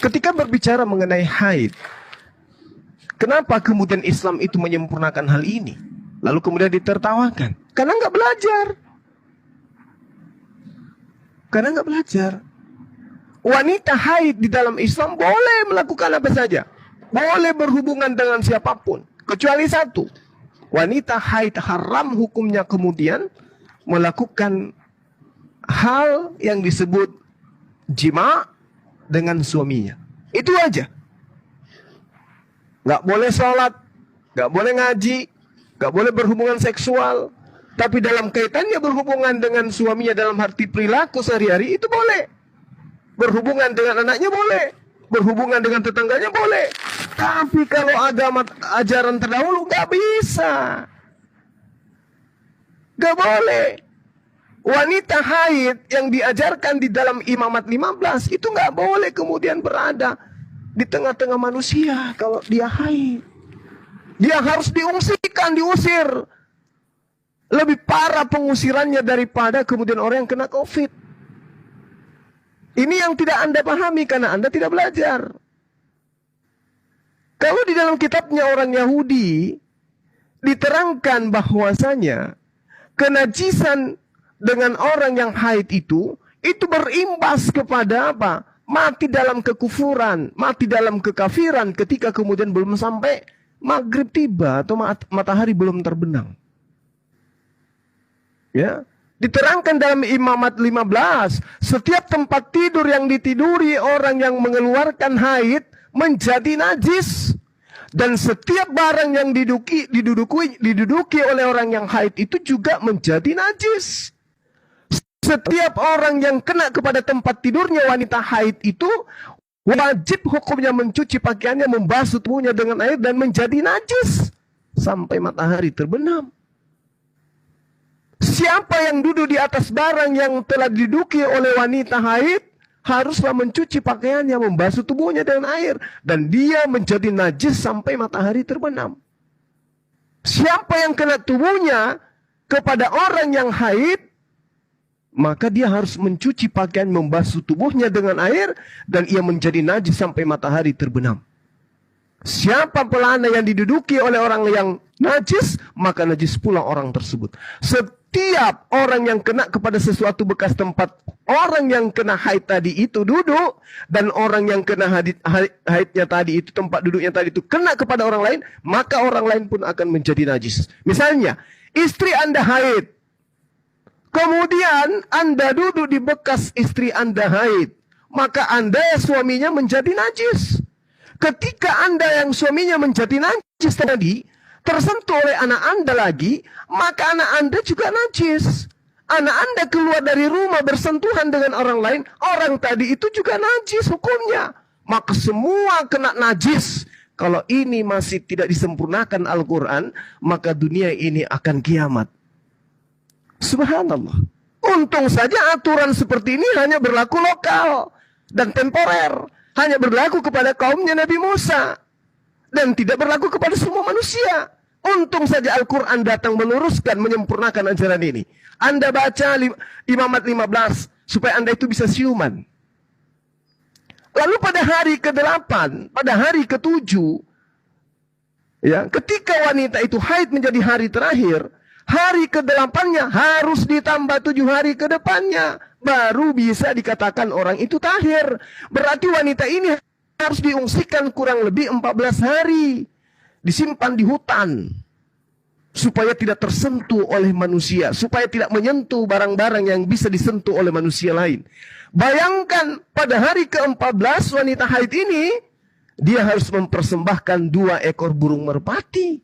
Ketika berbicara mengenai haid, kenapa kemudian Islam itu menyempurnakan hal ini? Lalu kemudian ditertawakan. Karena nggak belajar. Karena nggak belajar. Wanita haid di dalam Islam boleh melakukan apa saja. Boleh berhubungan dengan siapapun. Kecuali satu. Wanita haid haram hukumnya kemudian melakukan hal yang disebut jima dengan suaminya. Itu aja. Nggak boleh sholat, nggak boleh ngaji, nggak boleh berhubungan seksual. Tapi dalam kaitannya berhubungan dengan suaminya dalam arti perilaku sehari-hari itu boleh. Berhubungan dengan anaknya boleh. Berhubungan dengan tetangganya boleh. Tapi kalau agama ajaran terdahulu nggak bisa. Nggak boleh. Wanita haid yang diajarkan di dalam Imamat 15 itu nggak boleh kemudian berada di tengah-tengah manusia kalau dia haid. Dia harus diungsikan, diusir. Lebih parah pengusirannya daripada kemudian orang yang kena COVID. Ini yang tidak Anda pahami karena Anda tidak belajar. Kalau di dalam kitabnya orang Yahudi diterangkan bahwasanya kenajisan dengan orang yang haid itu berimbas kepada apa? Mati dalam kekufuran, mati dalam kekafiran ketika kemudian belum sampai maghrib tiba atau matahari belum terbenam. Ya, diterangkan dalam Imamat 15, setiap tempat tidur yang ditiduri orang yang mengeluarkan haid menjadi najis. Dan setiap barang yang diduduki oleh orang yang haid itu juga menjadi najis. Setiap orang yang kena kepada tempat tidurnya wanita haid itu wajib hukumnya mencuci pakaiannya, membasuh tubuhnya dengan air dan menjadi najis sampai matahari terbenam. Siapa yang duduk di atas barang yang telah diduduki oleh wanita haid haruslah mencuci pakaiannya, membasuh tubuhnya dengan air dan dia menjadi najis sampai matahari terbenam. Siapa yang kena tubuhnya kepada orang yang haid, maka dia harus mencuci pakaian, membasuh tubuhnya dengan air dan ia menjadi najis sampai matahari terbenam. Siapa pelana yang diduduki oleh orang yang najis, maka najis pula orang tersebut. Setiap orang yang kena kepada sesuatu bekas tempat orang yang kena haid tadi itu duduk, dan orang yang kena haidnya tadi itu, tempat duduknya tadi itu kena kepada orang lain, maka orang lain pun akan menjadi najis. Misalnya, istri Anda haid, kemudian Anda duduk di bekas istri Anda haid, maka Anda suaminya menjadi najis. Ketika Anda yang suaminya menjadi najis tadi tersentuh oleh anak Anda lagi, maka anak Anda juga najis. Anak Anda keluar dari rumah bersentuhan dengan orang lain, orang tadi itu juga najis hukumnya. Maka semua kena najis. Kalau ini masih tidak disempurnakan Al-Quran, maka dunia ini akan kiamat. Subhanallah. Untung saja aturan seperti ini hanya berlaku lokal dan temporer. Hanya berlaku kepada kaumnya Nabi Musa. Dan tidak berlaku kepada semua manusia. Untung saja Al-Quran datang meluruskan, menyempurnakan ajaran ini. Anda baca Imamat 15 supaya Anda itu bisa siuman. Lalu pada hari ke-8, pada hari ke-7, ya, ketika wanita itu haid menjadi hari terakhir, hari ke-8-nya harus ditambah 7 hari ke depannya. Baru bisa dikatakan orang itu tahir. Berarti wanita ini harus diungsikan kurang lebih 14 hari. Disimpan di hutan. Supaya tidak tersentuh oleh manusia. Supaya tidak menyentuh barang-barang yang bisa disentuh oleh manusia lain. Bayangkan pada hari ke-14 wanita haid ini, dia harus mempersembahkan 2 ekor burung merpati.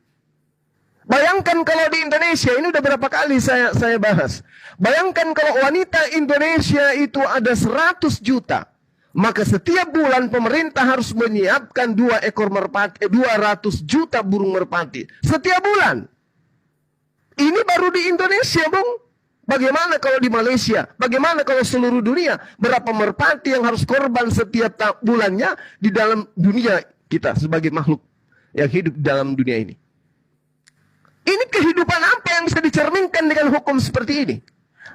Bayangkan kalau di Indonesia, ini udah berapa kali saya bahas. Bayangkan kalau wanita Indonesia itu ada 100 juta. Maka setiap bulan pemerintah harus menyiapkan 2 ekor merpati, 200 juta burung merpati. Setiap bulan. Ini baru di Indonesia, Bung. Bagaimana kalau di Malaysia? Bagaimana kalau seluruh dunia? Berapa merpati yang harus korban setiap bulannya di dalam dunia kita sebagai makhluk yang hidup dalam dunia ini? Ini kehidupan apa yang bisa dicerminkan dengan hukum seperti ini?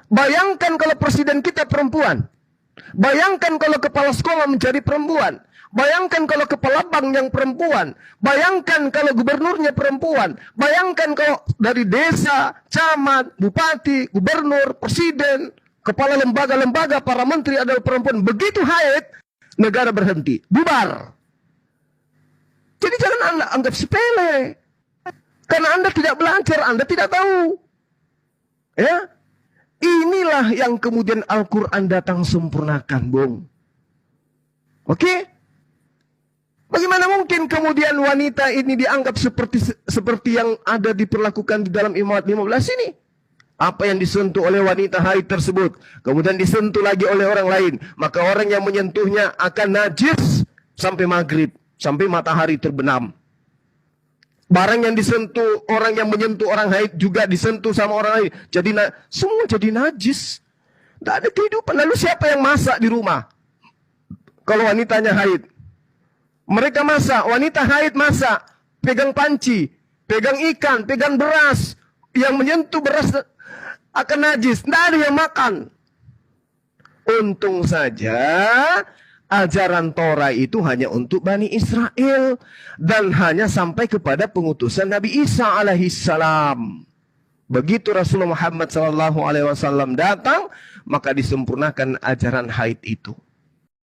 Bayangkan kalau presiden kita perempuan. Bayangkan kalau kepala sekolah menjadi perempuan. Bayangkan kalau kepala bank yang perempuan. Bayangkan kalau gubernurnya perempuan. Bayangkan kalau dari desa, camat, bupati, gubernur, presiden, kepala lembaga-lembaga, para menteri adalah perempuan. Begitu haid, negara berhenti. Bubar. Jadi jangan Anda anggap sepele. Karena Anda tidak belajar, Anda tidak tahu. Ya, inilah yang kemudian Al-Quran datang sempurnakan, Bung. Oke? Bagaimana mungkin kemudian wanita ini dianggap seperti yang ada diperlakukan di dalam Imamat 15 ini? Apa yang disentuh oleh wanita haid tersebut, kemudian disentuh lagi oleh orang lain, maka orang yang menyentuhnya akan najis sampai maghrib, sampai matahari terbenam. Barang yang disentuh, orang yang menyentuh orang haid juga disentuh sama orang lain. Jadi semua jadi najis. Tidak ada kehidupan. Lalu siapa yang masak di rumah? Kalau wanitanya haid. Mereka masak, wanita haid masak. Pegang panci, pegang ikan, pegang beras. Yang menyentuh beras akan najis. Tidak ada yang makan. Untung saja ajaran Torah itu hanya untuk Bani Israel dan hanya sampai kepada pengutusan Nabi Isa alaihissalam. Begitu Rasulullah Muhammad SAW datang, maka disempurnakan ajaran haid itu.